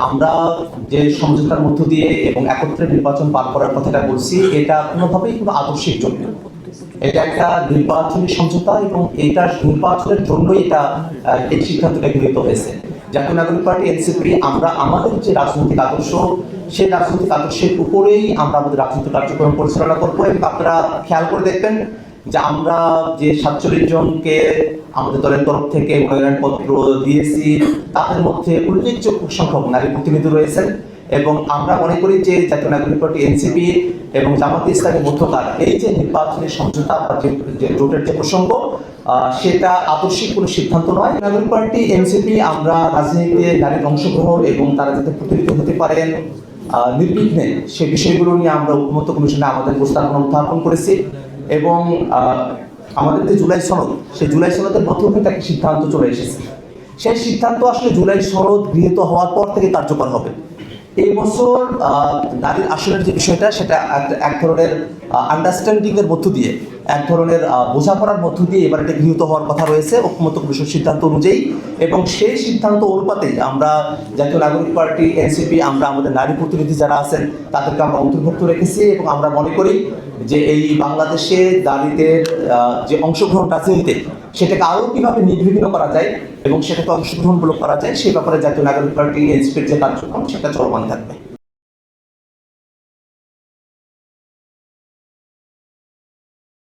আমরা যে সমঝোতার মধ্য দিয়ে এবং একত্রে নির্বাচন পার করার কথাটা বলছি, এটা কোনোভাবেই কোনো আদর্শিক জন্য, এটা একটা নির্বাচনী সমঝোতা এবং এটা নির্বাচনের জন্যই এই সিদ্ধান্তটা গৃহীত হয়েছে। জাতীয় নাগরিক পার্টি এনসিপি আমরা আমাদের যে রাজনৈতিক আদর্শ, সেই রাজনৈতিক আদর্শের উপরেই আমরা আমাদের রাজনৈতিক কার্যক্রম পরিচালনা করবো। এবং আপনারা খেয়াল করে দেখবেন যে আমরা যে 47 জনকে আমাদের দলের তরফ থেকে মনোনয়নপত্র দিয়েছি, তাদের মধ্যে উল্লেখযোগ্য সংখ্যক নারী প্রতিনিধি রয়েছেন। এবং আমরা মনে করি যে জাতীয় নাগরিক পার্টি এনসিপি এবং জামাতে ইসলামের মধ্যকার এই যে নির্বাচনী সমঝোতা বা যে জোটের যে প্রসঙ্গ, সেটা আদর্শিক কোনো সিদ্ধান্ত নয়। নাগরিক পার্টি এনসিপি আমরা রাজনীতিতে নারীর অংশগ্রহণ এবং তারা যাতে প্রতিনিধি হতে পারেন নির্বিঘ্নে, সে বিষয়গুলো নিয়ে আমরা ঐকমত্য কমিশনে আমাদের প্রস্তাবনা উত্থাপন করেছি। এবং আমাদের যে জুলাই সনদ, সেই জুলাই সনদের মাধ্যমে একটা সিদ্ধান্ত চলে এসেছে। সেই সিদ্ধান্ত আসলে জুলাই সনদ গৃহীত হওয়ার পর থেকে কার্যকর হবে। এই বছর নারীর আসনের যে বিষয়টা, সেটা এক ধরনের আন্ডারস্ট্যান্ডিং এর মধ্য দিয়ে, এক ধরনের বোঝাপড়ার মধ্য দিয়ে এবার এটা গৃহীত হওয়ার কথা রয়েছে ঐকমত্য কমিশন সিদ্ধান্ত অনুযায়ী। এবং সেই সিদ্ধান্ত অনুপাতেই আমরা জাতীয় নাগরিক পার্টি এনসিপি আমরা আমাদের নারী প্রতিনিধি যারা আছেন তাদেরকে আমরা অন্তর্ভুক্ত রেখেছি। এবং আমরা মনে করি যে এই বাংলাদেশে নারীদের যে অংশগ্রহণ রাজনীতিতে, সেটাকে আরও কীভাবে নির্বিঘ্ন করা যায় এবং সেটাকে অংশগ্রহণমূলক করা যায়, সেই ব্যাপারে জাতীয় নাগরিক পার্টি এনসিপির যে কার্যক্রম সেটা চলমান থাকবে।